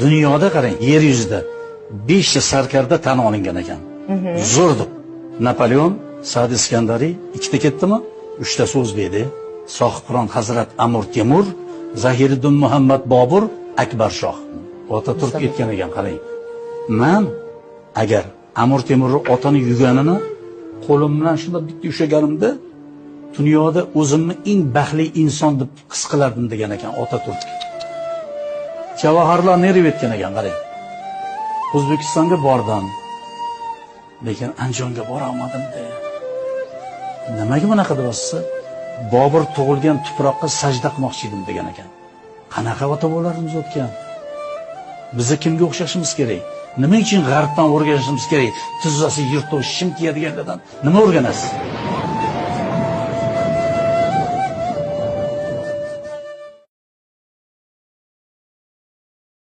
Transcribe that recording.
Dunyoda qarang, yer yuzida 5 ta sarkarda tan olingan ekan. Zo'r deb. Napoleon, Sa'd Iskandariy ikkita ketdimi? 3 ta so'zlaydi. Sohibqiron Hazrat Amir Temur, Zahiriddin Muhammad Bobur, Akbar Shoh. Otaturk aytgan ekan, qarang. Men agar Amir Temurning otani yuganini qo'lim bilan shunday bitta ushlaganimda, dunyoda o'zimni eng baxtli inson deb his qilardim degan ekan Otaturk. Javoharlar nerib etgan ekan, qarang. O'zbekistonga bordim, lekin Andijonga bora olmadim-da. Nimaga bunaqa deyapsiz? Bobur tug'ilgan tuproqqa sajda qilmoqchi edim degan ekan. Qanaqa ota-bobolarimiz o'tgan? Bizni kimga o'xshashimiz kerak? Nima uchun g'arbdan o'rganishimiz kerak? Tizzasi yirtib, shim kiyadiganlardan nima o'rganasiz?